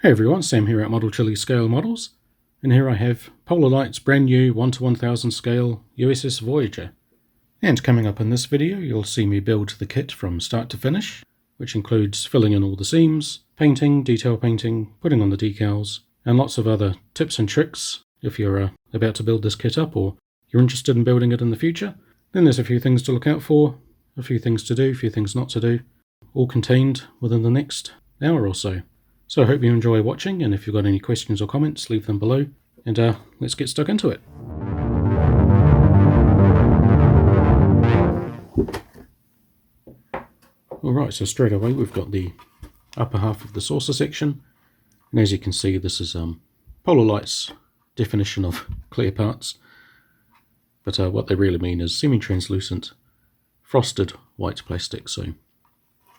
Hey everyone, Sam here at Model Chili Scale Models, and here I have Polar Light's brand new 1:1000 scale USS Voyager. And coming up in this video you'll see me build the kit from start to finish, which includes filling in all the seams, painting, detail painting, putting on the decals, and lots of other tips and tricks if you're about to build this kit up or you're interested in building it in the future. Then there's a few things to look out for, a few things to do, a few things not to do, all contained within the next hour or so. So I hope you enjoy watching, and if you've got any questions or comments, leave them below, and let's get stuck into it. Alright, so straight away we've got the upper half of the saucer section, and as you can see this is Polar Light's definition of clear parts, but what they really mean is semi-translucent frosted white plastic. So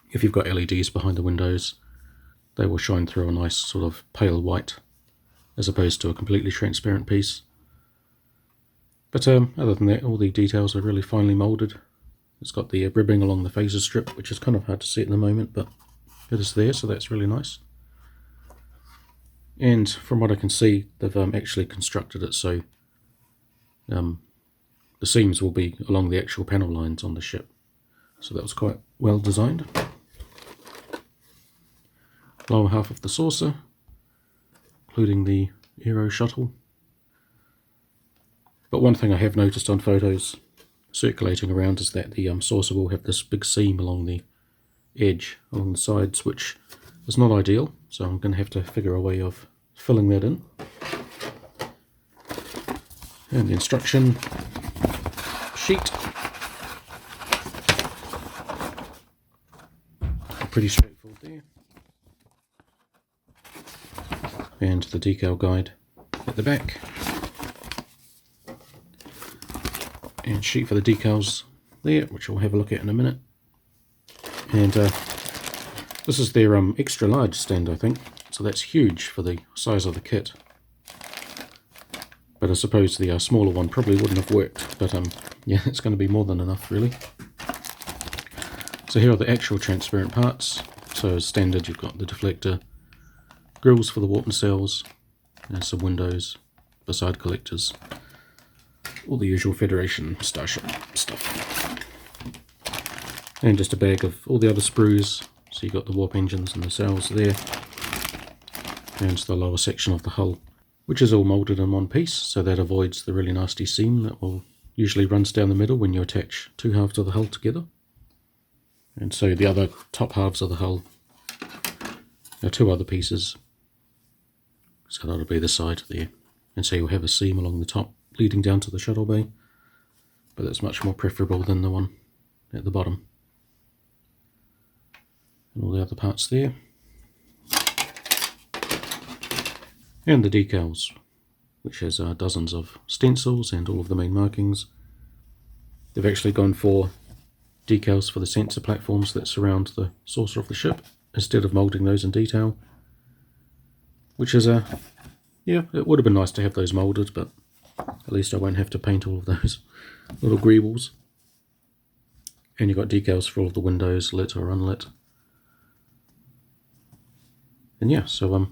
if you've got LEDs behind the windows, they will shine through a nice sort of pale white as opposed to a completely transparent piece. But other than that, all the details are really finely moulded. It's got the ribbing along the phaser strip, which is kind of hard to see at the moment, but it is there, so that's really nice. And from what I can see, they've actually constructed it so the seams will be along the actual panel lines on the ship. So that was quite well designed. Lower half of the saucer, including the aero shuttle. But one thing I have noticed on photos circulating around is that the saucer will have this big seam along the edge, along the sides, which is not ideal, so I'm going to have to figure a way of filling that in. And the instruction sheet. Pretty straightforward there. And the decal guide at the back, and sheet for the decals there, which we'll have a look at in a minute. And this is their extra large stand, I think, so that's huge for the size of the kit, but I suppose the smaller one probably wouldn't have worked, but yeah, it's going to be more than enough really. So here are the actual transparent parts. So as standard, you've got the deflector, grills for the warp nacelles, and some windows for side collectors, all the usual Federation Starship stuff, and just a bag of all the other sprues. So you've got the warp engines and the nacelles there, and the lower section of the hull, which is all moulded in one piece, so that avoids the really nasty seam that will usually runs down the middle when you attach two halves of the hull together. And so the other top halves of the hull are two other pieces. So that'll be the side there, and so you'll have a seam along the top leading down to the shuttle bay, but that's much more preferable than the one at the bottom. And all the other parts there. And the decals, which has dozens of stencils and all of the main markings. They've actually gone for decals for the sensor platforms that surround the saucer of the ship, instead of moulding those in detail. Which is yeah, it would have been nice to have those moulded, but at least I won't have to paint all of those little greebles. And you've got decals for all of the windows, lit or unlit. And yeah, so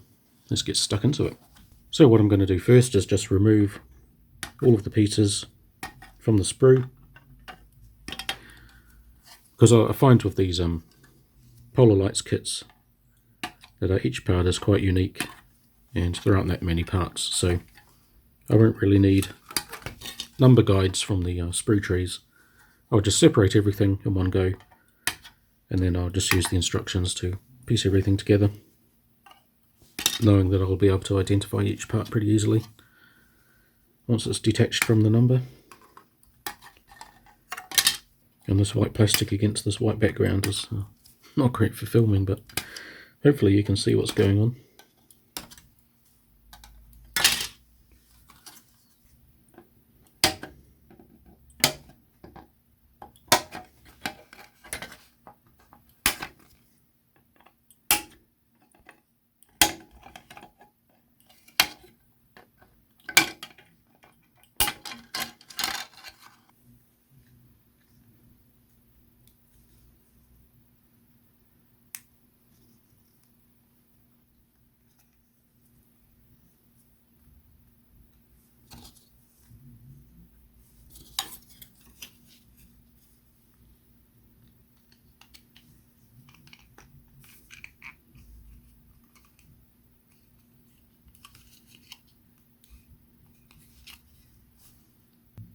let's get stuck into it. So what I'm going to do first is just remove all of the pieces from the sprue, because I find with these Polar Lights kits that each part is quite unique, and there aren't that many parts, so I won't really need number guides from the sprue trees. I'll just separate everything in one go, and then I'll just use the instructions to piece everything together, knowing that I'll be able to identify each part pretty easily once it's detached from the number. And this white plastic against this white background is not great for filming, but hopefully you can see what's going on.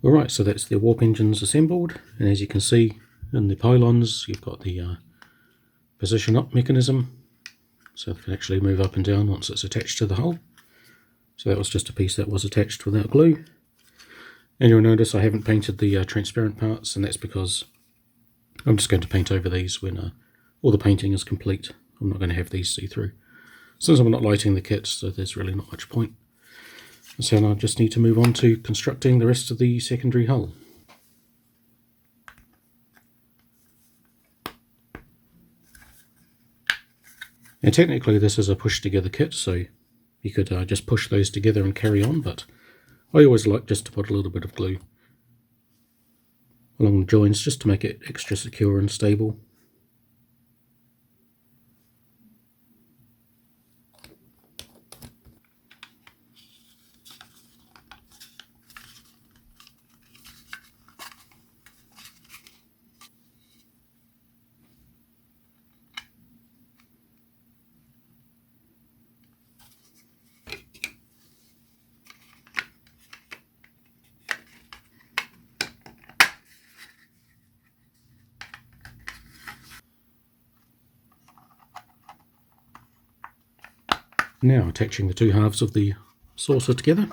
Alright, so that's the warp engines assembled, and as you can see in the pylons you've got the position up mechanism, so it can actually move up and down once it's attached to the hull. So that was just a piece that was attached without glue. And you'll notice I haven't painted the transparent parts, and that's because I'm just going to paint over these when all the painting is complete. I'm not going to have these see-through. Since I'm not lighting the kit, so there's really not much point. So now I just need to move on to constructing the rest of the secondary hull. And technically this is a push together kit, so you could just push those together and carry on, but I always like just to put a little bit of glue along the joints just to make it extra secure and stable. Now attaching the two halves of the saucer together.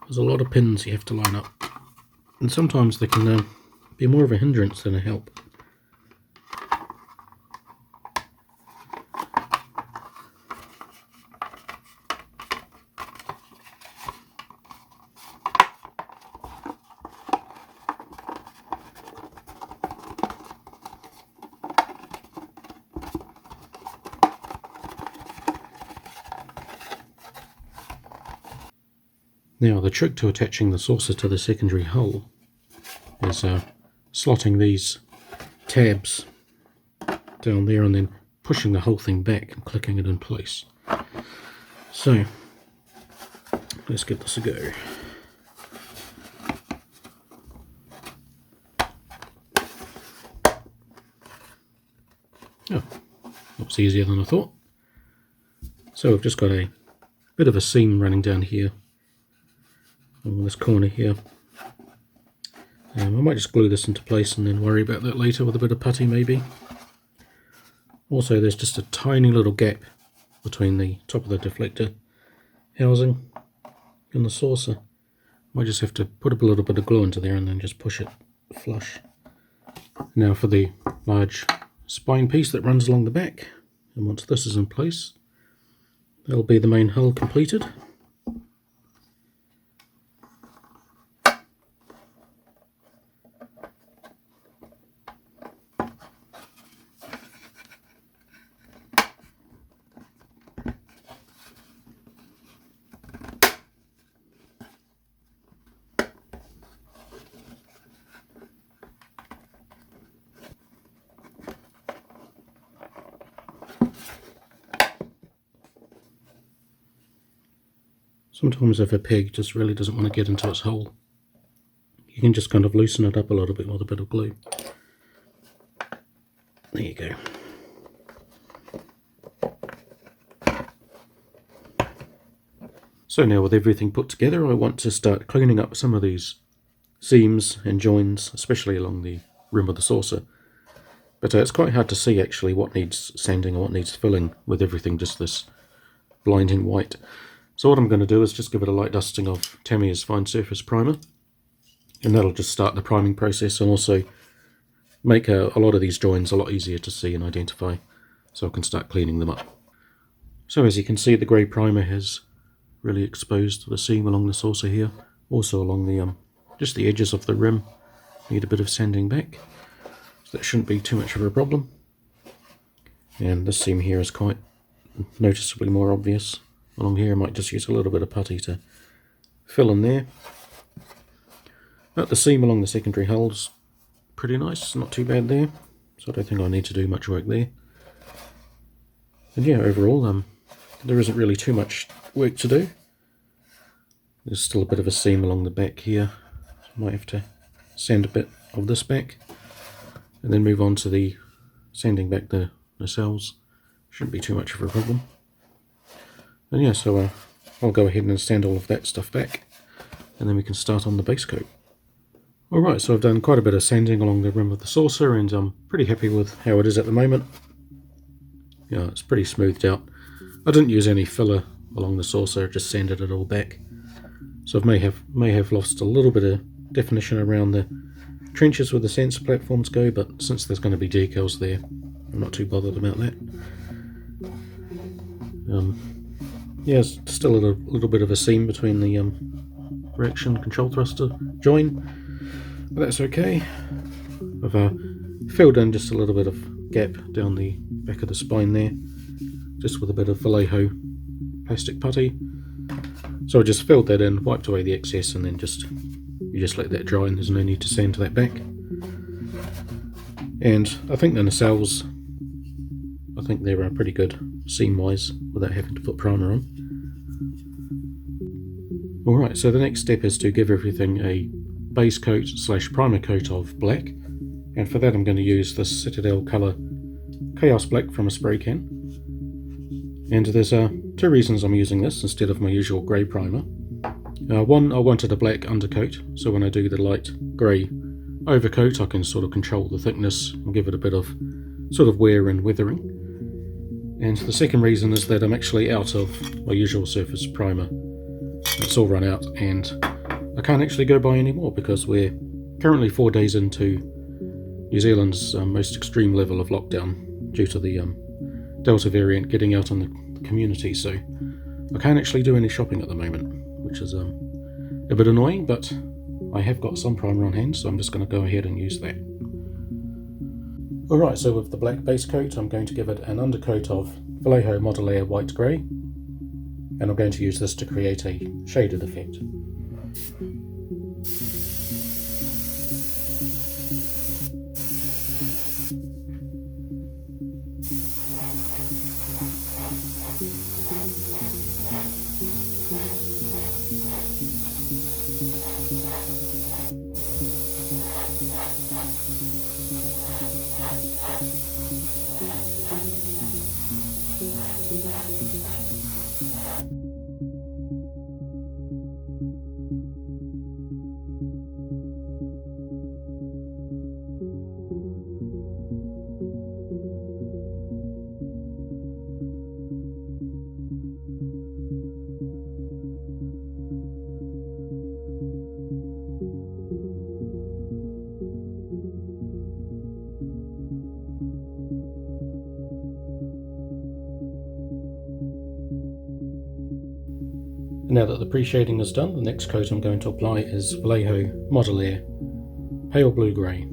There's a lot of pins you have to line up, and sometimes they can be more of a hindrance than a help. Now the trick to attaching the saucer to the secondary hull is slotting these tabs down there and then pushing the whole thing back and clicking it in place. So let's give this a go. Oh, that was easier than I thought. So we've just got a bit of a seam running down here on this corner here. I might just glue this into place and then worry about that later with a bit of putty maybe. Also there's just a tiny little gap between the top of the deflector housing and the saucer. Might just have to put a little bit of glue into there and then just push it flush. Now for the large spine piece that runs along the back, and once this is in place, that'll be the main hull completed. Sometimes if a peg just really doesn't want to get into its hole, you can just kind of loosen it up a little bit with a bit of glue. There you go. So now with everything put together, I want to start cleaning up some of these seams and joins, especially along the rim of the saucer. But it's quite hard to see actually what needs sanding and what needs filling with everything just this blinding white. So what I'm going to do is just give it a light dusting of Tamiya's Fine Surface Primer, and that'll just start the priming process and also make a lot of these joins a lot easier to see and identify, so I can start cleaning them up. So as you can see, the grey primer has really exposed the seam along the saucer here, also along the just the edges of the rim need a bit of sanding back, so that shouldn't be too much of a problem. And this seam here is quite noticeably more obvious. Along here I might just use a little bit of putty to fill in there. But the seam along the secondary hull's pretty nice, not too bad there, so I don't think I need to do much work there. And yeah, overall there isn't really too much work to do. There's still a bit of a seam along the back here, so I might have to sand a bit of this back and then move on to the sanding back the nacelles. Shouldn't be too much of a problem. And yeah, so I'll go ahead and sand all of that stuff back, and then we can start on the base coat. Alright, so I've done quite a bit of sanding along the rim of the saucer, and I'm pretty happy with how it is at the moment. Yeah, it's pretty smoothed out. I didn't use any filler along the saucer, just sanded it all back. So I may have lost a little bit of definition around the trenches where the sensor platforms go, but since there's going to be decals there, I'm not too bothered about that. Yeah, it's still a little bit of a seam between the reaction control thruster join, but that's okay. I've filled in just a little bit of gap down the back of the spine there, just with a bit of Vallejo plastic putty. So I just filled that in, wiped away the excess, and then you just let that dry, and there's no need to sand that back. And I think the nacelles, I think they're pretty good seam-wise without having to put primer on. Alright, so the next step is to give everything a base coat / primer coat of black, and for that I'm going to use this Citadel colour Chaos Black from a spray can. And there's two reasons I'm using this instead of my usual grey primer. One, I wanted a black undercoat, so when I do the light grey overcoat I can sort of control the thickness and give it a bit of sort of wear and weathering. And the second reason is that I'm actually out of my usual surface primer. It's all run out and I can't actually go buy any more because we're currently 4 days into New Zealand's most extreme level of lockdown due to the Delta variant getting out in the community, so I can't actually do any shopping at the moment, which is a bit annoying, but I have got some primer on hand, so I'm just going to go ahead and use that. Alright, so with the black base coat I'm going to give it an undercoat of Vallejo Model Air White Grey, and I'm going to use this to create a shaded effect. Now that the pre-shading is done, the next coat I'm going to apply is Vallejo Model Air Pale Blue Grey.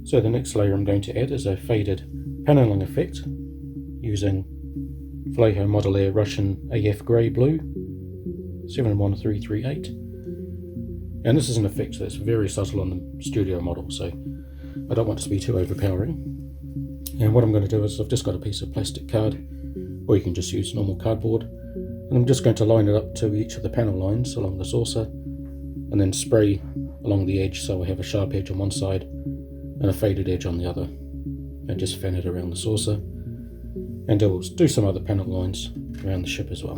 So the next layer I'm going to add is a faded paneling effect using Vallejo Model Air Russian AF Grey Blue 71338. And this is an effect that's very subtle on the studio model, so I don't want it to be too overpowering. And what I'm going to do is I've just got a piece of plastic card, or you can just use normal cardboard, and I'm just going to line it up to each of the panel lines along the saucer and then spray along the edge so I have a sharp edge on one side and a faded edge on the other, and just fan it around the saucer, and I'll do some other panel lines around the ship as well.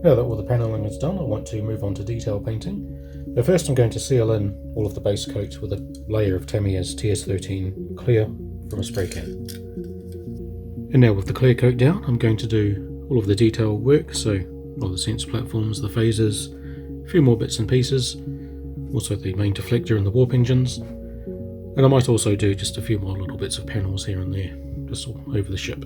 Now that all the panelling is done, I want to move on to detail painting. But first I'm going to seal in all of the base coat with a layer of Tamiya's TS13 clear from a spray can. And now with the clear coat down, I'm going to do all of the detail work, so all the sensor platforms, the phasers, a few more bits and pieces, also the main deflector and the warp engines. And I might also do just a few more little bits of panels here and there, just all over the ship.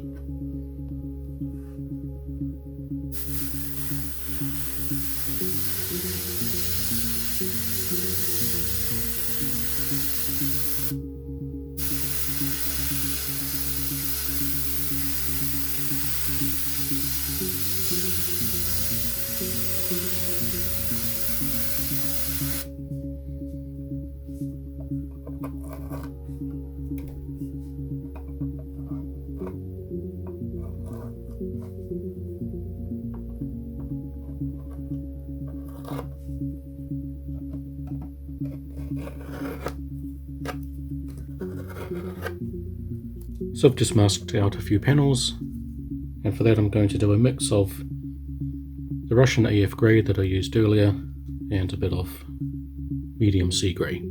So I've just masked out a few panels, and for that I'm going to do a mix of the Russian AF grey that I used earlier and a bit of medium sea grey.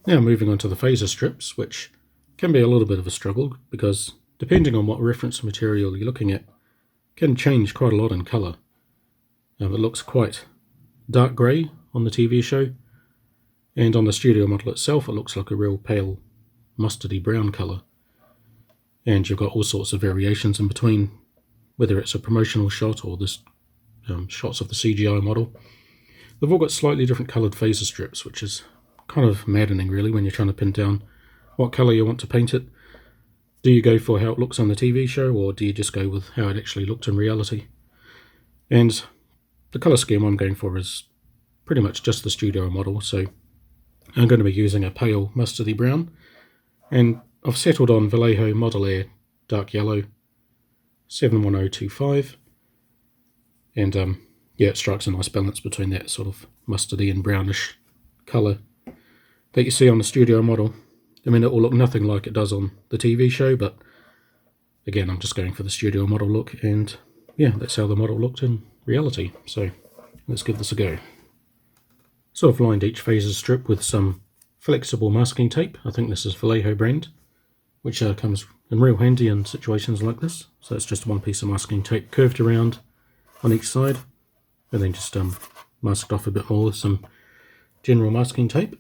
Now moving on to the phaser strips, which can be a little bit of a struggle because depending on what reference material you're looking at, can change quite a lot in colour. It looks quite dark grey on the TV show, and on the studio model itself it looks like a real pale mustardy brown colour. And you've got all sorts of variations in between, whether it's a promotional shot or this shots of the CGI model. They've all got slightly different coloured phaser strips, which is kind of maddening really when you're trying to pin down what colour you want to paint it. Do you go for how it looks on the TV show, or do you just go with how it actually looked in reality? And the colour scheme I'm going for is pretty much just the studio model, so I'm going to be using a pale mustardy brown, and I've settled on Vallejo Model Air Dark Yellow 71025, and yeah, it strikes a nice balance between that sort of mustardy and brownish colour that you see on the studio model. I mean, it will look nothing like it does on the TV show, but again, I'm just going for the studio model look, and yeah, that's how the model looked in reality. So let's give this a go. So I've lined each phaser strip with some flexible masking tape. I think this is Vallejo brand, which comes in real handy in situations like this. So it's just one piece of masking tape curved around on each side, and then just masked off a bit more with some general masking tape.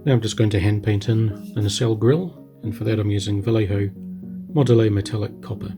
Now I'm just going to hand paint in a nacelle grille, and for that I'm using Vallejo Model A Metallic Copper.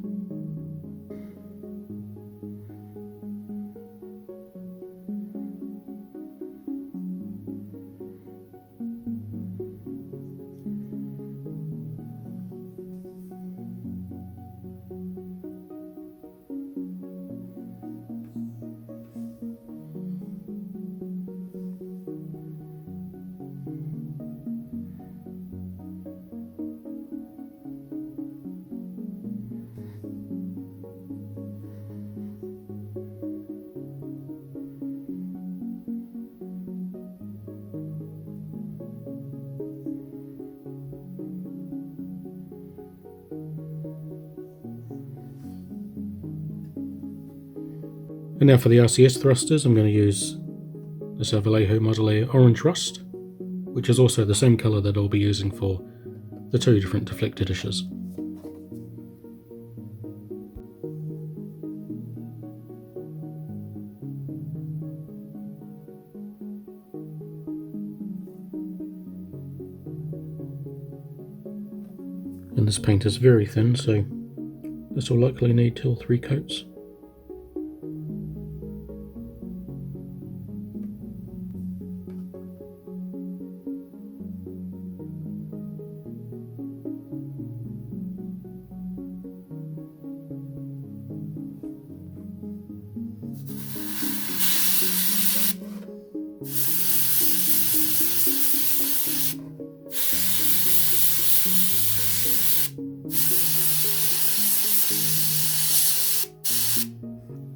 And now for the RCS thrusters, I'm going to use this Vallejo Model Air Orange Rust, which is also the same colour that I'll be using for the two different deflector dishes. And this paint is very thin, so this will likely need 2 or 3 coats.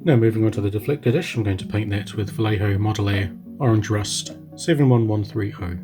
Now moving on to the deflector dish, I'm going to paint that with Vallejo Model Air Orange Rust 71130.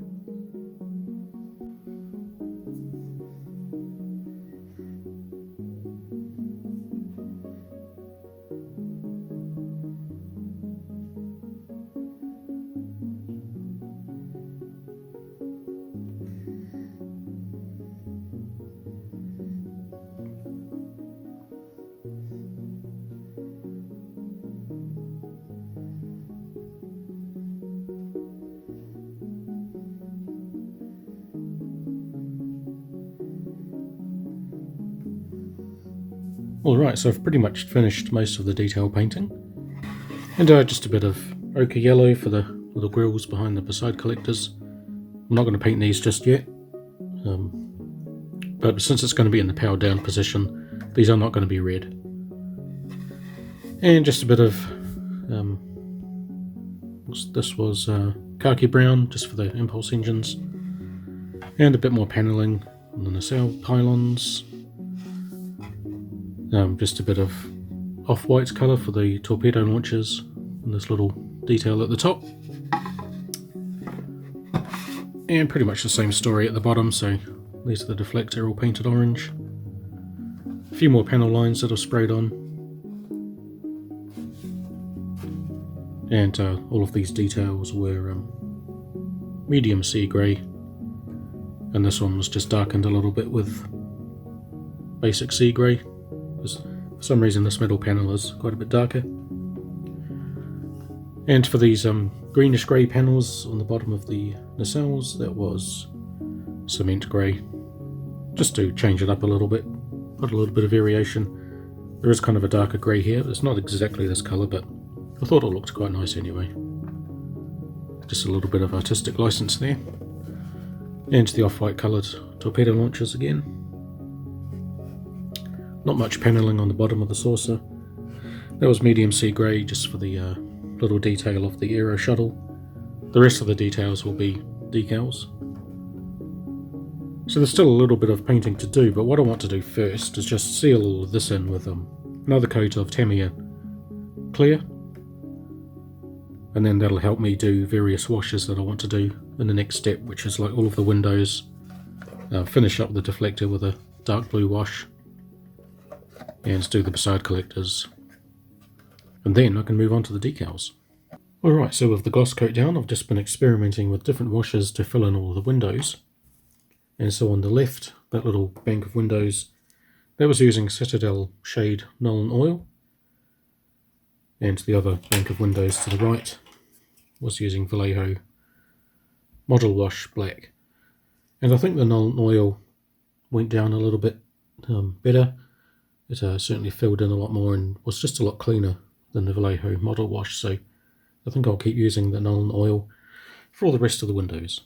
Alright, so I've pretty much finished most of the detail painting. And just a bit of ochre yellow for the little grills behind the side collectors. I'm not going to paint these just yet. But since it's going to be in the powered down position, these are not going to be red. And just a bit of, this was khaki brown, just for the impulse engines. And a bit more paneling on the nacelle pylons. Just a bit of off-white colour for the torpedo launchers, and this little detail at the top. And pretty much the same story at the bottom, so these are the deflector all painted orange. A few more panel lines that are sprayed on. And all of these details were medium sea grey. And this one was just darkened a little bit with basic sea grey. For some reason this middle panel is quite a bit darker. And for these greenish grey panels on the bottom of the nacelles, that was cement grey. Just to change it up a little bit, put a little bit of variation. There is kind of a darker grey here. It's not exactly this colour, but I thought it looked quite nice anyway. Just a little bit of artistic license there. And the off-white coloured torpedo launchers again. Not much panelling on the bottom of the saucer. That was medium sea grey just for the little detail of the aero shuttle. The rest of the details will be decals. So there's still a little bit of painting to do, but what I want to do first is just seal all of this in with another coat of Tamiya clear. And then that'll help me do various washes that I want to do in the next step, which is like all of the windows. Finish up the deflector with a dark blue wash. And do the side collectors. And then I can move on to the decals. Alright, so with the gloss coat down, I've just been experimenting with different washes to fill in all of the windows. And so on the left, that little bank of windows, that was using Citadel Shade Nuln Oil. And the other bank of windows to the right was using Vallejo Model Wash Black. And I think the Nuln Oil went down a little bit better. It certainly filled in a lot more and was just a lot cleaner than the Vallejo Model Wash, so I think I'll keep using the Nuln Oil for all the rest of the windows.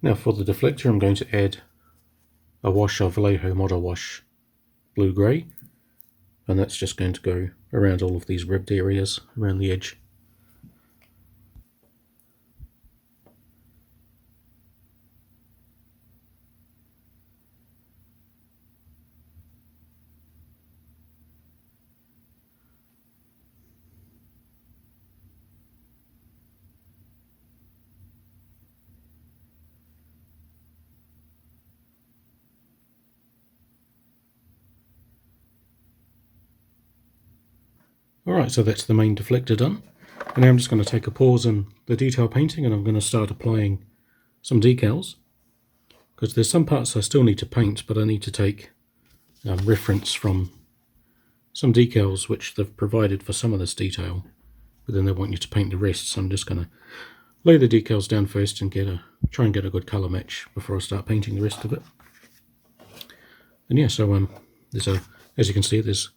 Now for the deflector, I'm going to add a wash of Vallejo Model Wash blue-grey, and that's just going to go around all of these ribbed areas around the edge. Alright, so that's the main deflector done. And now I'm just going to take a pause in the detail painting and I'm going to start applying some decals. Because there's some parts I still need to paint, but I need to take reference from some decals which they've provided for some of this detail. But then they want you to paint the rest, so I'm just going to lay the decals down first and try and get a good colour match before I start painting the rest of it. And yeah, so as you can see, there's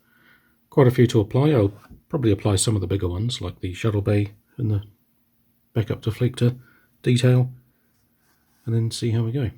quite a few to apply. I'll probably apply some of the bigger ones, like the shuttle bay and the backup deflector detail, and then see how we go.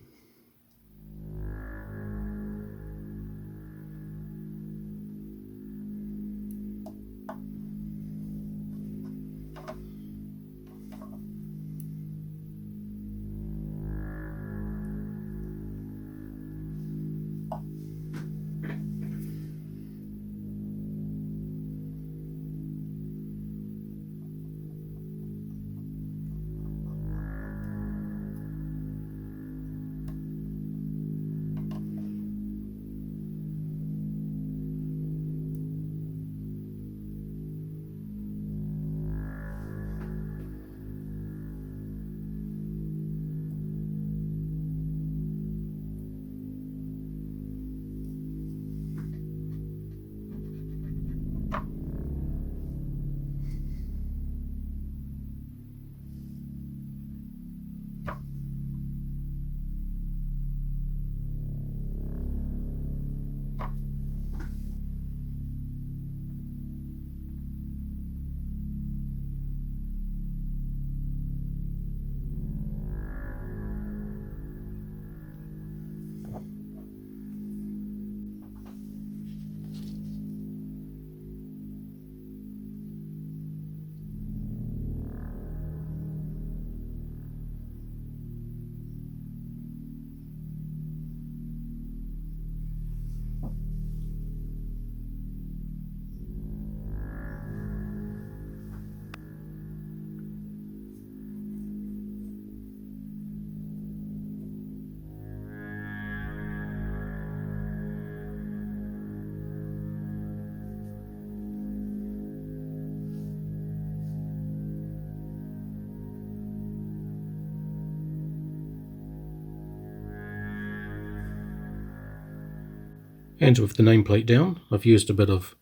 And with the nameplate down, I've used a bit of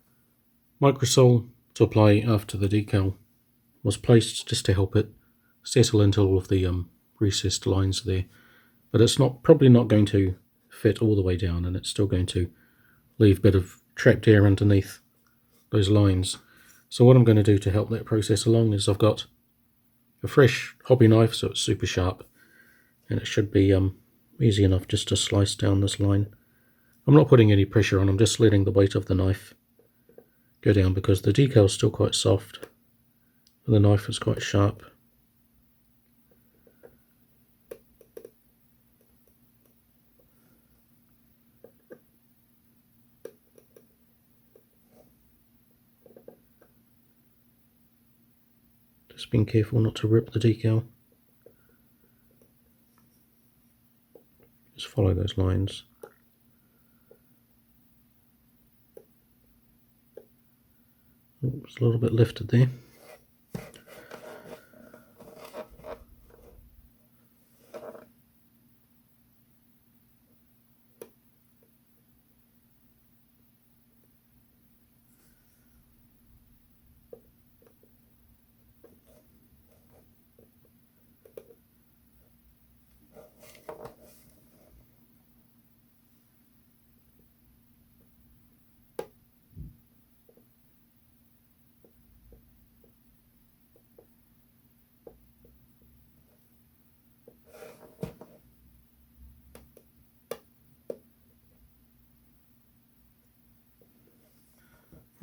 microsol to apply after the decal was placed, just to help it settle into all of the recessed lines there. But it's probably not going to fit all the way down, and it's still going to leave a bit of trapped air underneath those lines. So what I'm going to do to help that process along is I've got a fresh hobby knife, so it's super sharp, and it should be easy enough just to slice down this line. I'm not putting any pressure on, I'm just letting the weight of the knife go down because the decal is still quite soft and the knife is quite sharp. Just being careful not to rip the decal. Just follow those lines. It's a little bit lifted there.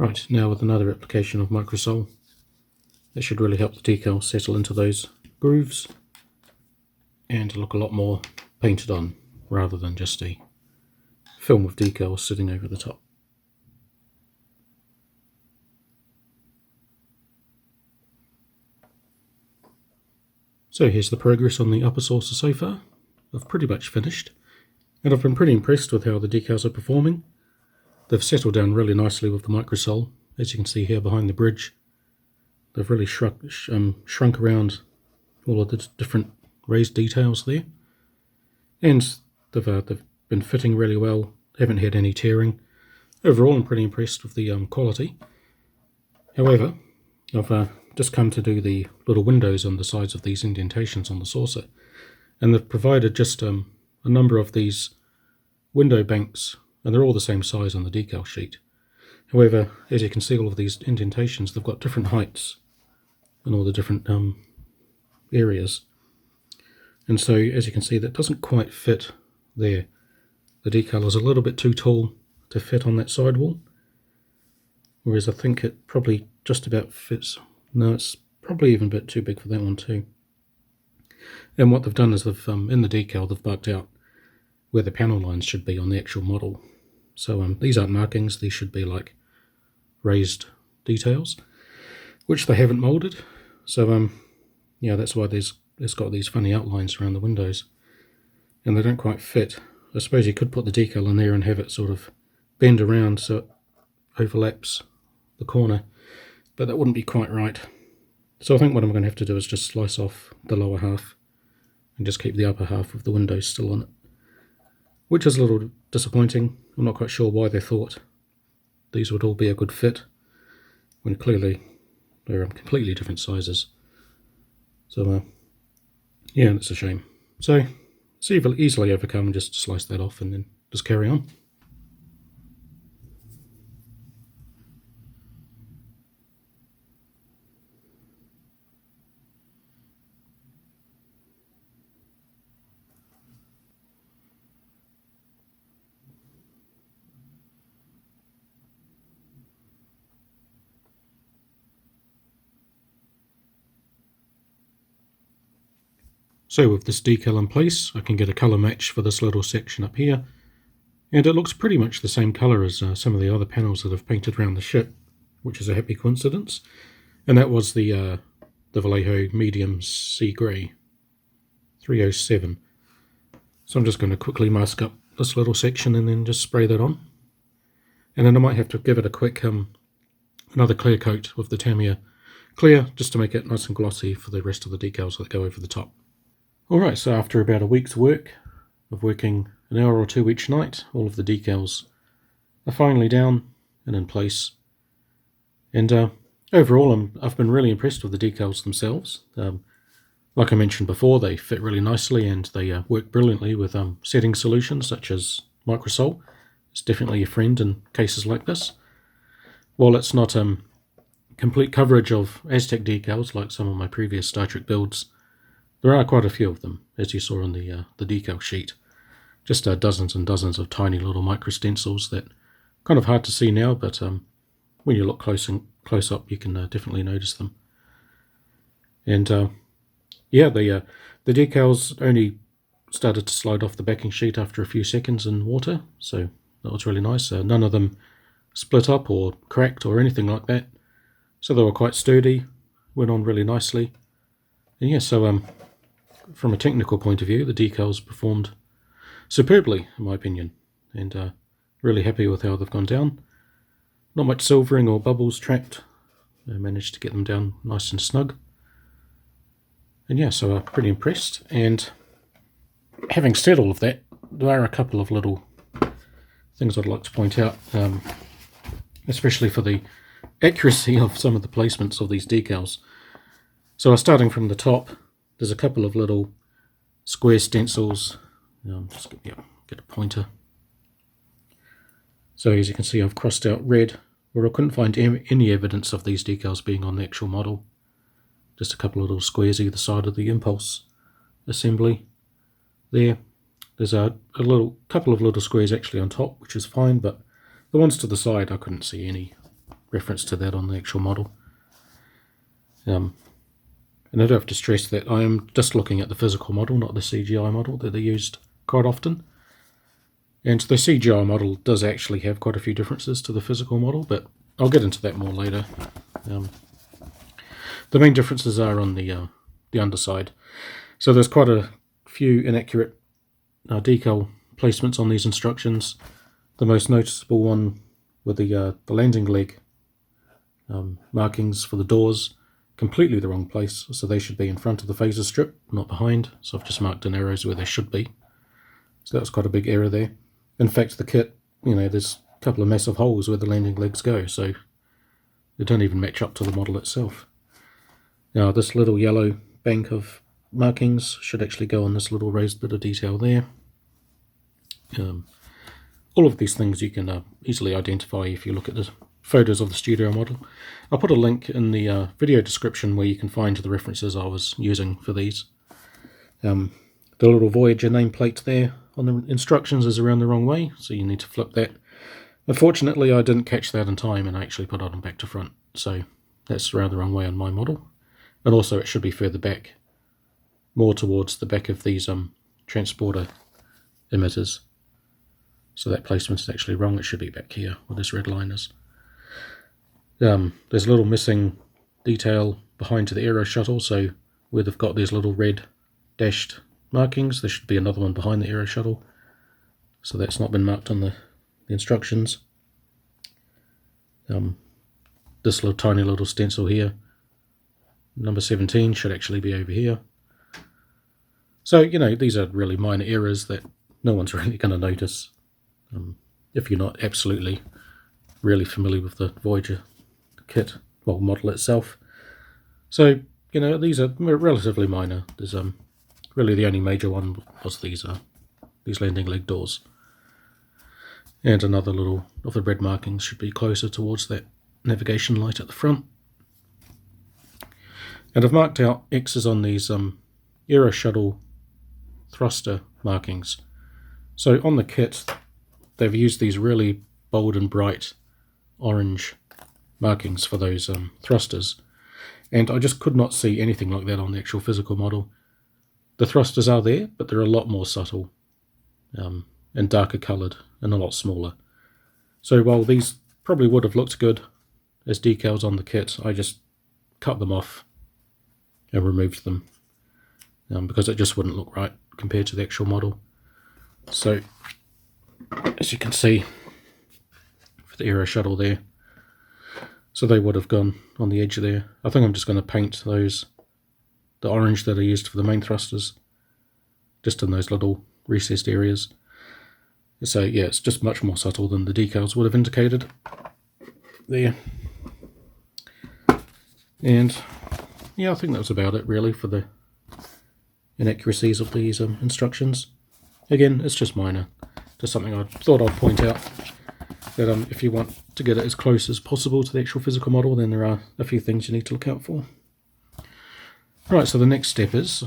Right, now with another application of Microsol, that should really help the decal settle into those grooves and look a lot more painted on rather than just a film of decals sitting over the top. So here's the progress on the upper saucer so far. I've pretty much finished, and I've been pretty impressed with how the decals are performing. They've settled down really nicely with the Microsol, as you can see here behind the bridge. They've really shrunk around all of the different raised details there, and they've been fitting really well, haven't had any tearing. Overall I'm pretty impressed with the quality. However, I've just come to do the little windows on the sides of these indentations on the saucer, and they've provided just a number of these window banks, and they're all the same size on the decal sheet. However, as you can see, all of these indentations, they've got different heights in all the different areas, and so as you can see, that doesn't quite fit there. The decal is a little bit too tall to fit on that sidewall, whereas I think it probably just about fits. No, it's probably even a bit too big for that one too. And what they've done is they've in the decal they've marked out where the panel lines should be on the actual model. So these aren't markings, these should be like raised details, which they haven't moulded. So yeah, that's why it's got these funny outlines around the windows, and they don't quite fit. I suppose you could put the decal in there and have it sort of bend around so it overlaps the corner, but that wouldn't be quite right. So I think what I'm going to have to do is just slice off the lower half and just keep the upper half of the windows still on it, which is a little disappointing. I'm not quite sure why they thought these would all be a good fit when clearly they're completely different sizes. So yeah, that's a shame. So it's easily overcome, and just slice that off and then just carry on. So with this decal in place, I can get a colour match for this little section up here, and it looks pretty much the same colour as some of the other panels that I've painted around the ship, which is a happy coincidence. And that was the Vallejo Medium Sea Grey 307. So I'm just going to quickly mask up this little section and then just spray that on. And then I might have to give it a quick another clear coat with the Tamiya Clear, just to make it nice and glossy for the rest of the decals that go over the top. Alright, so after about a week's work, of working an hour or two each night, all of the decals are finally down and in place. And overall, I've been really impressed with the decals themselves. Like I mentioned before, they fit really nicely, and they work brilliantly with setting solutions such as Microsol. It's definitely a friend in cases like this. While it's not complete coverage of Aztec decals like some of my previous Star Trek builds, there are quite a few of them, as you saw on the decal sheet. Just dozens and dozens of tiny little micro stencils that are kind of hard to see now, but when you look close up, you can definitely notice them. And yeah, the decals only started to slide off the backing sheet after a few seconds in water, so that was really nice. None of them split up or cracked or anything like that, so they were quite sturdy, went on really nicely. And yeah, so from a technical point of view, the decals performed superbly, in my opinion, and really happy with how they've gone down. Not much silvering or bubbles trapped. I managed to get them down nice and snug. And yeah, so pretty impressed. And having said all of that, there are a couple of little things I'd like to point out, especially for the accuracy of some of the placements of these decals. So starting from the top, there's a couple of little square stencils. Just get a pointer. So as you can see, I've crossed out red, where I couldn't find any evidence of these decals being on the actual model. Just a couple of little squares either side of the impulse assembly there. There's a couple of little squares actually on top, which is fine, but the ones to the side I couldn't see any reference to that on the actual model. And I do have to stress that I am just looking at the physical model, not the CGI model that they used quite often. And the CGI model does actually have quite a few differences to the physical model, but I'll get into that more later. The main differences are on the underside. So there's quite a few inaccurate decal placements on these instructions. The most noticeable one with the landing leg markings for the doors, completely the wrong place. So they should be in front of the phaser strip, not behind. So I've just marked in arrows where they should be. So that's quite a big error there. In fact, the kit, there's a couple of massive holes where the landing legs go, so they don't even match up to the model itself. Now, this little yellow bank of markings should actually go on this little raised bit of detail there. All of these things you can easily identify if you look at the photos of the studio model. I'll put a link in the video description where you can find the references I was using for these. The little Voyager nameplate there on the instructions is around the wrong way, so you need to flip that. Unfortunately, I didn't catch that in time and I actually put it on back to front, so that's around the wrong way on my model. And also it should be further back, more towards the back of these transporter emitters. So that placement is actually wrong. It should be back here where this red line is. There's a little missing detail behind to the aero shuttle, so where they've got these little red dashed markings, there should be another one behind the aero shuttle. So that's not been marked on the instructions. This little tiny little stencil here, number 17, should actually be over here. So, these are really minor errors that no one's really going to notice if you're not absolutely really familiar with the Voyager kit, model itself. So, these are relatively minor. There's really the only major one was these landing leg doors. And another little of the red markings should be closer towards that navigation light at the front. And I've marked out X's on these aero shuttle thruster markings. So on the kit, they've used these really bold and bright orange markings for those thrusters. And I just could not see anything like that on the actual physical model. The thrusters are there, but they're a lot more subtle and darker coloured and a lot smaller. So while these probably would have looked good as decals on the kit, I just cut them off and removed them because it just wouldn't look right compared to the actual model. So as you can see for the aero shuttle there, so they would have gone on the edge there. I think I'm just going to paint those, the orange that I used for the main thrusters, just in those little recessed areas. So yeah, it's just much more subtle than the decals would have indicated there. And yeah, I think that was about it really for the inaccuracies of these instructions. Again, it's just minor, just something I thought I'd point out, that if you want to get it as close as possible to the actual physical model, then there are a few things you need to look out for. Right, so the next step is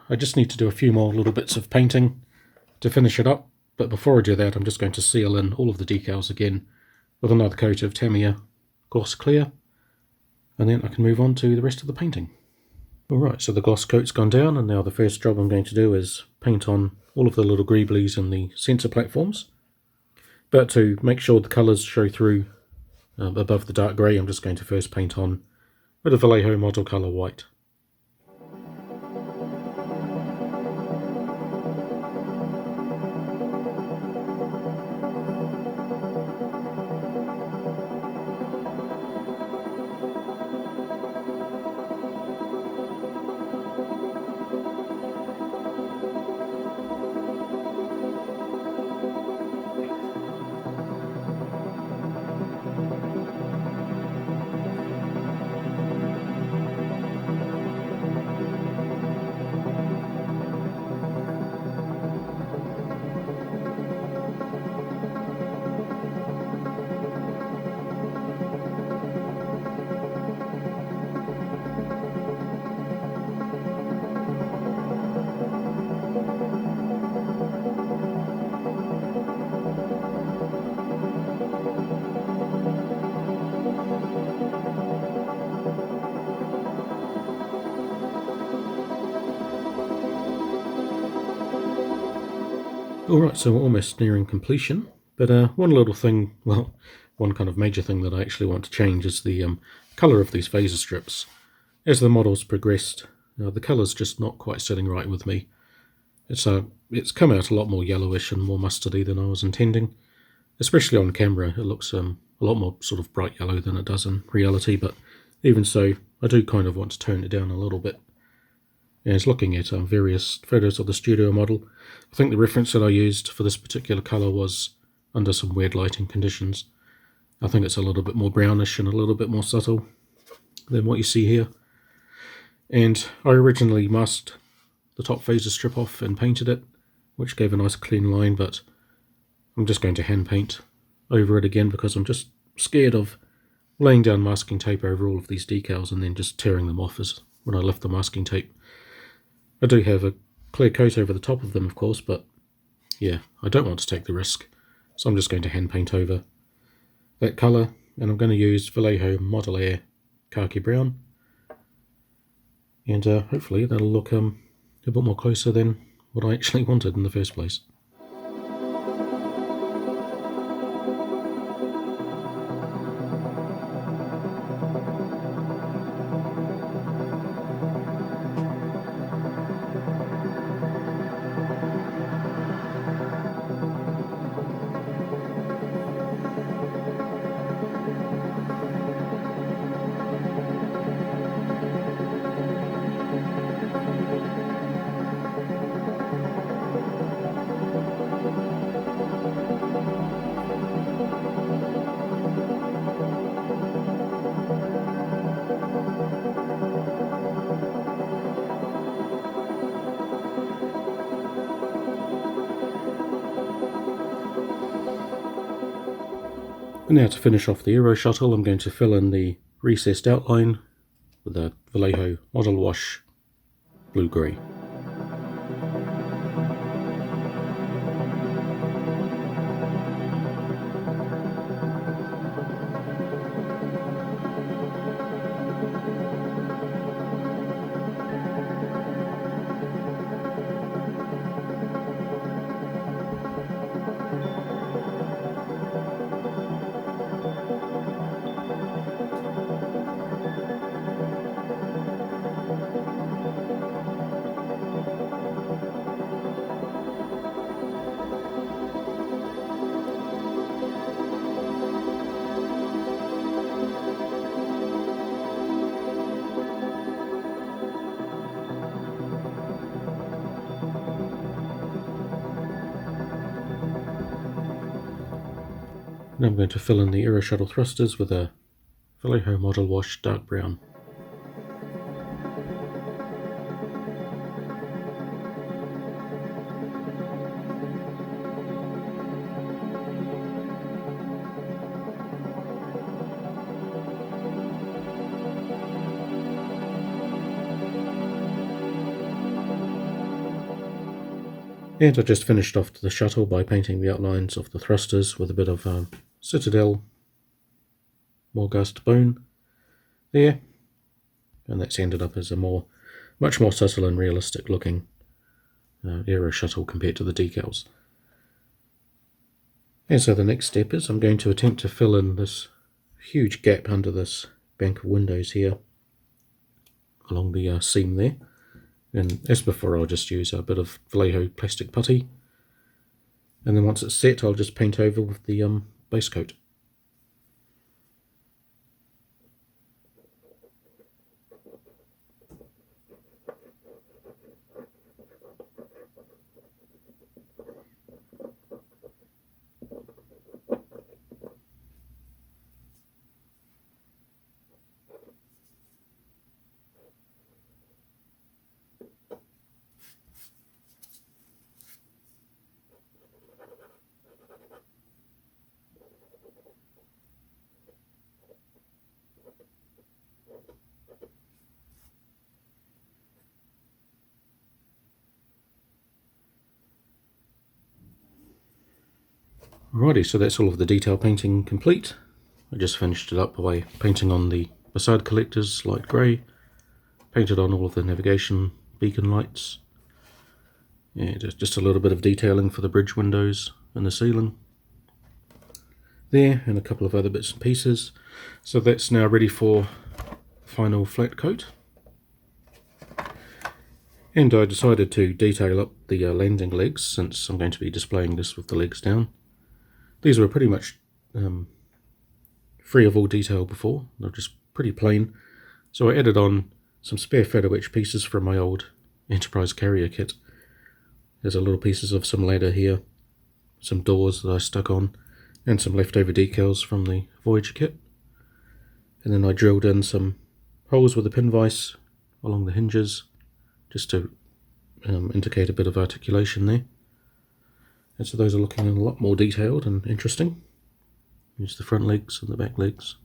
I just need to do a few more little bits of painting to finish it up, but before I do that I'm just going to seal in all of the decals again with another coat of Tamiya Gloss Clear, and then I can move on to the rest of the painting. Alright, so the gloss coat's gone down, and now the first job I'm going to do is paint on all of the little greeblies and the sensor platforms. But to make sure the colours show through above the dark grey, I'm just going to first paint on a bit of Vallejo model colour white. Alright, so we're almost nearing completion, but one little thing, well, one kind of major thing that I actually want to change is the colour of these phaser strips. As the model's progressed, the colour's just not quite sitting right with me. It's come out a lot more yellowish and more mustardy than I was intending. Especially on camera, it looks a lot more sort of bright yellow than it does in reality, but even so, I do kind of want to tone it down a little bit. As looking at various photos of the studio model, I think the reference that I used for this particular colour was under some weird lighting conditions. I think it's a little bit more brownish and a little bit more subtle than what you see here. And I originally masked the top phaser strip off and painted it, which gave a nice clean line, but I'm just going to hand paint over it again because I'm just scared of laying down masking tape over all of these decals and then just tearing them off as when I lift the masking tape. I do have a clear coat over the top of them, of course, but yeah, I don't want to take the risk, so I'm just going to hand paint over that colour, and I'm going to use Vallejo Model Air Khaki Brown, and hopefully that'll look a bit more closer than what I actually wanted in the first place. And now to finish off the Aero Shuttle, I'm going to fill in the recessed outline with a Vallejo Model Wash blue-grey. Now I'm going to fill in the Aero Shuttle thrusters with a Vallejo Model Wash dark brown. And I just finished off the shuttle by painting the outlines of the thrusters with a bit of Citadel Morgast bone there, and that's ended up as a much more subtle and realistic looking Aero Shuttle compared to the decals. And so the next step is I'm going to attempt to fill in this huge gap under this bank of windows here along the seam there. And as before, I'll just use a bit of Vallejo plastic putty, and then once it's set, I'll just paint over with the base coat. Alrighty, so that's all of the detail painting complete. I just finished it up by painting on the facade collectors light grey, painted on all of the navigation beacon lights, Yeah, just a little bit of detailing for the bridge windows and the ceiling there, and a couple of other bits and pieces. So that's now ready for final flat coat. And I decided to detail up the landing legs, since I'm going to be displaying this with the legs down. These were pretty much free of all detail before. They're just pretty plain. So I added on some spare photo etch pieces from my old Enterprise carrier kit. There's a little pieces of some ladder here, some doors that I stuck on, and some leftover decals from the Voyager kit. And then I drilled in some holes with a pin vise along the hinges, just to indicate a bit of articulation there. And so those are looking a lot more detailed and interesting. Here's the front legs and the back legs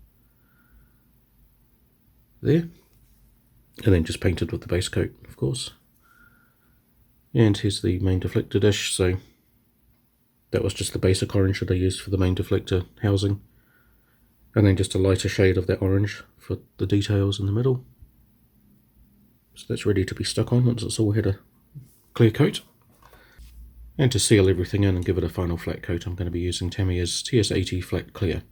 there. And then just painted with the base coat, of course. And here's the main deflector dish. So that was just the basic orange that I used for the main deflector housing. And then just a lighter shade of that orange for the details in the middle. So that's ready to be stuck on once it's all had a clear coat. And to seal everything in and give it a final flat coat, I'm going to be using Tamiya's TS80 Flat Clear.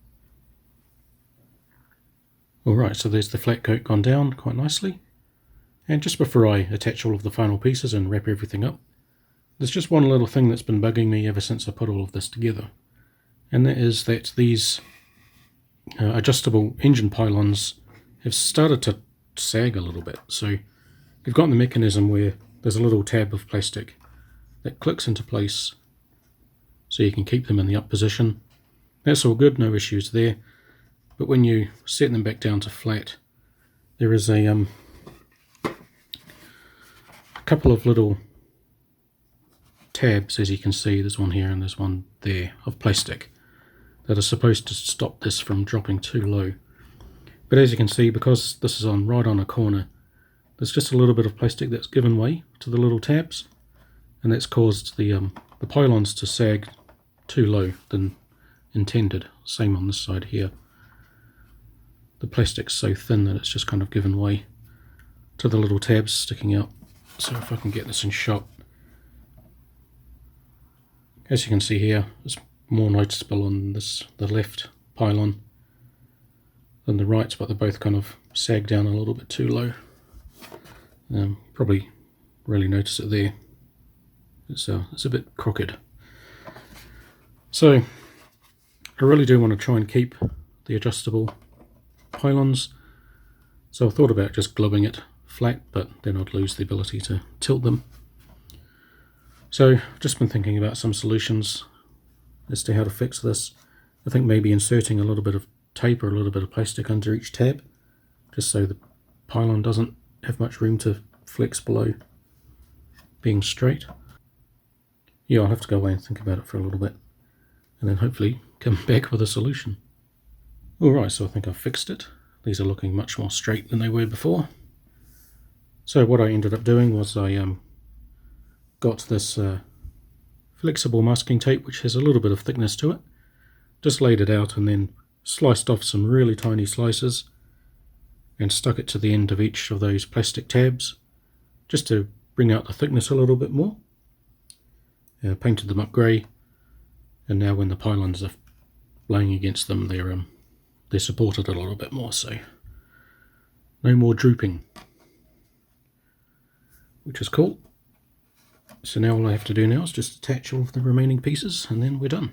Alright, so there's the flat coat gone down quite nicely. And just before I attach all of the final pieces and wrap everything up, there's just one little thing that's been bugging me ever since I put all of this together. And that is that these adjustable engine pylons have started to sag a little bit. So you've got the mechanism where there's a little tab of plastic that clicks into place so you can keep them in the up position. That's all good, no issues there. But when you set them back down to flat, there is a couple of little tabs, as you can see. There's one here and there's one there of plastic that are supposed to stop this from dropping too low. But as you can see, because this is right on a corner, there's just a little bit of plastic that's given way to the little tabs, and that's caused the pylons to sag too low than intended. Same on this side here. The plastic's so thin that it's just kind of given way to the little tabs sticking out. So if I can get this in shot, as you can see here, it's more noticeable on the left pylon than the right, but they both kind of sag down a little bit too low. Probably really notice it there. It's a bit crooked. So I really do want to try and keep the adjustable pylons. So I thought about just gluing it flat, but then I'd lose the ability to tilt them. So I've just been thinking about some solutions as to how to fix this. I think maybe inserting a little bit of tape or a little bit of plastic under each tab, just so the pylon doesn't have much room to flex below being straight. Yeah, I'll have to go away and think about it for a little bit, and then hopefully come back with a solution. Alright, so I think I've fixed it. These are looking much more straight than they were before. So what I ended up doing was I got this flexible masking tape, which has a little bit of thickness to it. Just laid it out and then sliced off some really tiny slices and stuck it to the end of each of those plastic tabs, just to bring out the thickness a little bit more. Painted them up grey, and now when the pylons are laying against them, they're supported a little bit more, so no more drooping, which is cool. So now all I have to do now is just attach all of the remaining pieces, and then we're done.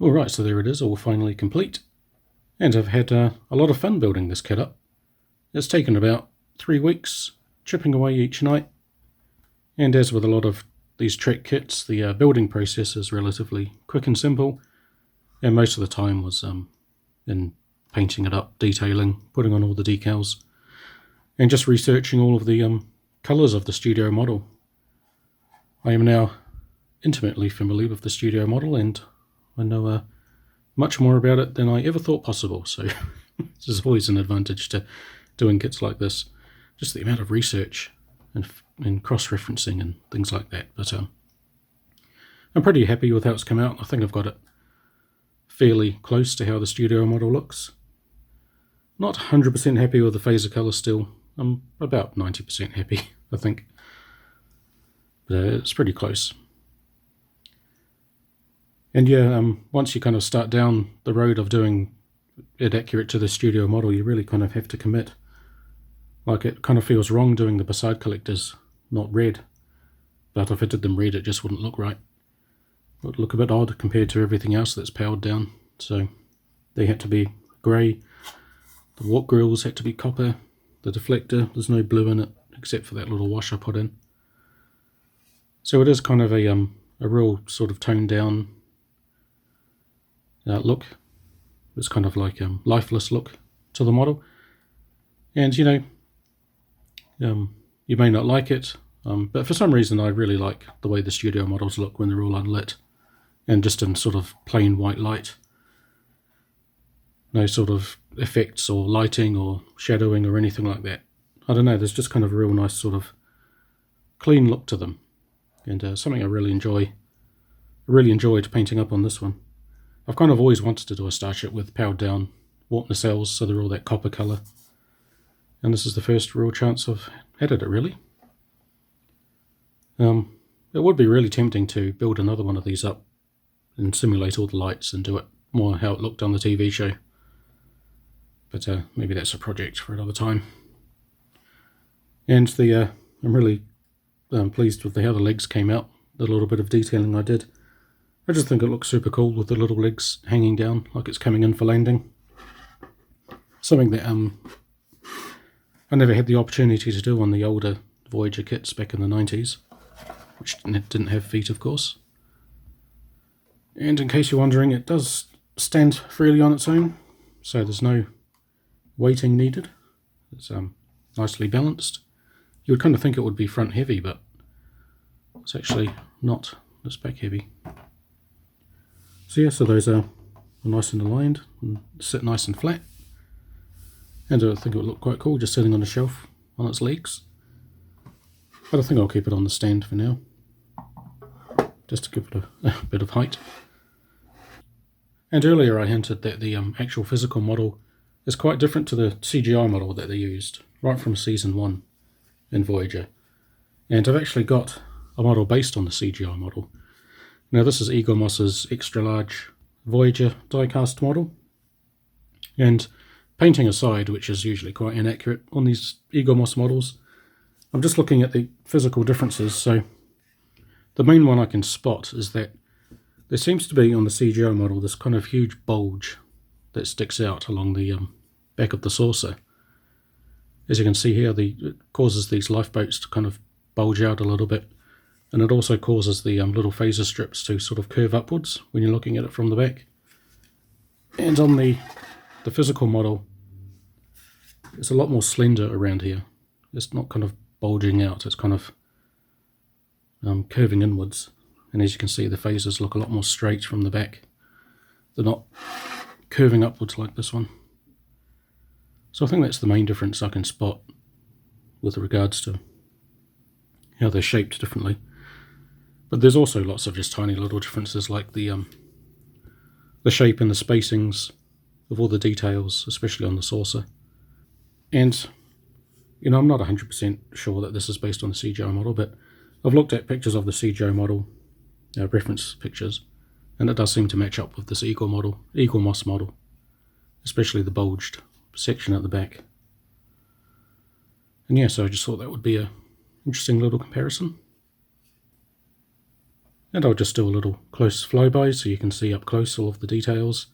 Alright, so there it is, all finally complete. And I've had a lot of fun building this kit up. It's taken about 3 weeks, chipping away each night, and as with a lot of these Trek kits, the building process is relatively quick and simple, and most of the time was in painting it up, detailing, putting on all the decals, and just researching all of the colours of the studio model. I am now intimately familiar with the studio model, and I know much more about it than I ever thought possible, so this is always an advantage to doing kits like this, just the amount of research and cross-referencing and things like that. But I'm pretty happy with how it's come out. I think I've got it fairly close to how the studio model looks. Not 100% happy with the phaser colour still. I'm about 90% happy, I think. But it's pretty close. And yeah, once you kind of start down the road of doing it accurate to the studio model, you really kind of have to commit. Like, it kind of feels wrong doing the beside collectors not red, but if I did them red it just wouldn't look right. It would look a bit odd compared to everything else that's powered down, so they had to be grey. The warp grills had to be copper. The deflector, there's no blue in it except for that little wash I put in. So it is kind of a real sort of toned down look. It's kind of like a lifeless look to the model, and you know, you may not like it, but for some reason I really like the way the studio models look when they're all unlit and just in sort of plain white light. No sort of effects or lighting or shadowing or anything like that. I don't know, there's just kind of a real nice sort of clean look to them, and something I really enjoy. I really enjoyed painting up on this one. I've kind of always wanted to do a starship with powered down warp nacelles, so they're all that copper colour, and this is the first real chance I've had at it, really. It would be really tempting to build another one of these up and simulate all the lights and do it more how it looked on the TV show, but maybe that's a project for another time. And I'm really pleased with how the legs came out, the little bit of detailing I did. I just think it looks super cool with the little legs hanging down like it's coming in for landing. Something that I never had the opportunity to do on the older Voyager kits back in the 90s, which didn't have feet, of course. And in case you're wondering, it does stand freely on its own, so there's no weighting needed. It's nicely balanced. You would kind of think it would be front heavy, but it's actually not. It's back heavy. So yeah, so those are nice and aligned and sit nice and flat. And I think it would look quite cool just sitting on a shelf on its legs. But I think I'll keep it on the stand for now, just to give it a bit of height. And earlier I hinted that the actual physical model is quite different to the CGI model that they used right from season 1 in Voyager. And I've actually got a model based on the CGI model. Now this is Egomos's extra large Voyager die-cast model. And painting aside, which is usually quite inaccurate on these Egomos models, I'm just looking at the physical differences. So the main one I can spot is that there seems to be on the CGI model this kind of huge bulge that sticks out along the back of the saucer. As you can see here, it causes these lifeboats to kind of bulge out a little bit, and it also causes the little phaser strips to sort of curve upwards when you're looking at it from the back. And on the physical model, it's a lot more slender around here. It's not kind of bulging out, it's kind of curving inwards. And as you can see, the phasers look a lot more straight from the back. They're not curving upwards like this one. So I think that's the main difference I can spot with regards to how they're shaped differently. But there's also lots of just tiny little differences, like the shape and the spacings of all the details, especially on the saucer. And, you know, I'm not 100% sure that this is based on the CGI model, but I've looked at pictures of the CGI model, reference pictures, and it does seem to match up with this Egomos model, especially the bulged section at the back. And yeah, so I just thought that would be a interesting little comparison. And I'll just do a little close flyby so you can see up close all of the details.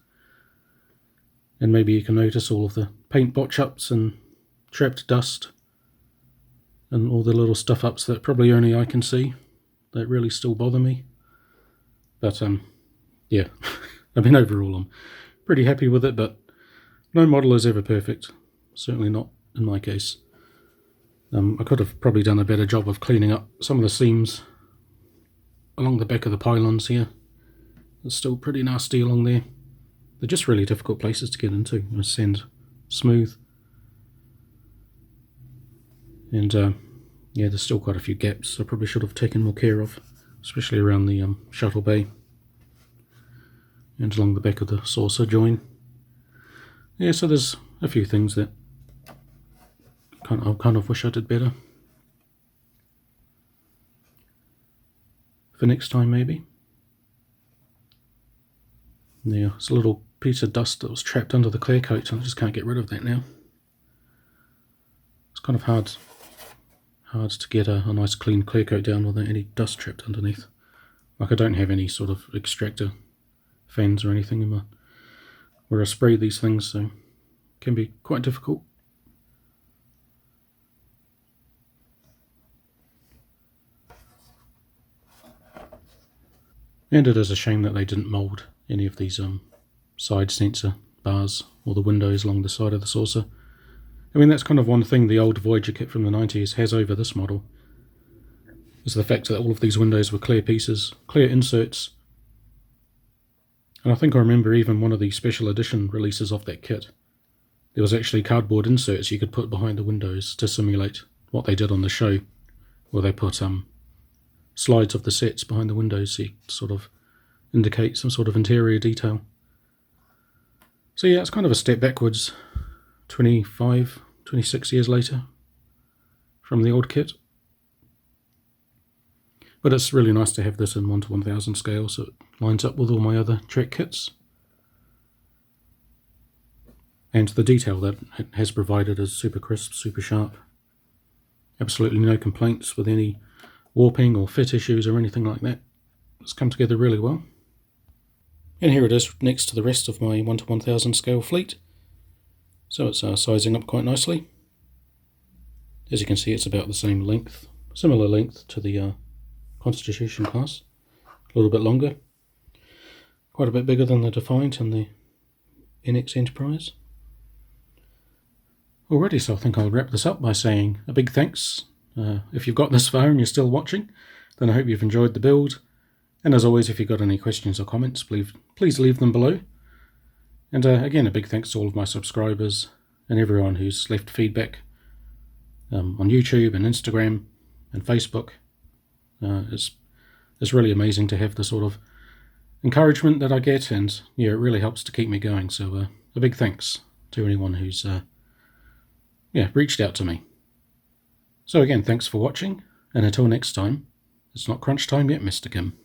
And maybe you can notice all of the paint botch ups and trapped dust and all the little stuff-ups that probably only I can see that really still bother me. But yeah, I mean, overall I'm pretty happy with it, but no model is ever perfect. Certainly not in my case. I could have probably done a better job of cleaning up some of the seams along the back of the pylons here. It's still pretty nasty along there. They're just really difficult places to get into. You sand smooth. And yeah, there's still quite a few gaps I probably should have taken more care of, especially around the shuttle bay and along the back of the saucer join. Yeah, so there's a few things that I kind of wish I did better for next time, maybe. Yeah, it's a little piece of dust that was trapped under the clear coat, and I just can't get rid of that now. It's kind of hard to get a nice clean clear coat down without any dust trapped underneath. Like, I don't have any sort of extractor fans or anything in where I spray these things, so it can be quite difficult. And it is a shame that they didn't mould any of these side sensor bars or the windows along the side of the saucer. I mean, that's kind of one thing the old Voyager kit from the 90s has over this model, is the fact that all of these windows were clear pieces, clear inserts. And I think I remember even one of the special edition releases of that kit, there was actually cardboard inserts you could put behind the windows to simulate what they did on the show, where they put slides of the sets behind the windows so you sort of indicate some sort of interior detail. So yeah, it's kind of a step backwards, 25, 26 years later from the old kit. But it's really nice to have this in 1:1000 scale, so it lines up with all my other Trek kits. And the detail that it has provided is super crisp, super sharp. Absolutely no complaints with any warping or fit issues or anything like that. It's come together really well. And here it is next to the rest of my 1:1000 scale fleet. So it's sizing up quite nicely. As you can see, it's about the same length, similar length to the Constitution class. A little bit longer. Quite a bit bigger than the Defiant and the NX Enterprise. Alrighty, so I think I'll wrap this up by saying a big thanks. If you've got this far and you're still watching, then I hope you've enjoyed the build. And as always, if you've got any questions or comments, please leave them below. And again, a big thanks to all of my subscribers and everyone who's left feedback on YouTube and Instagram and Facebook. It's really amazing to have the sort of encouragement that I get, and yeah, it really helps to keep me going. So a big thanks to anyone who's reached out to me. So again, thanks for watching, and until next time, it's not crunch time yet, Mr. Kim.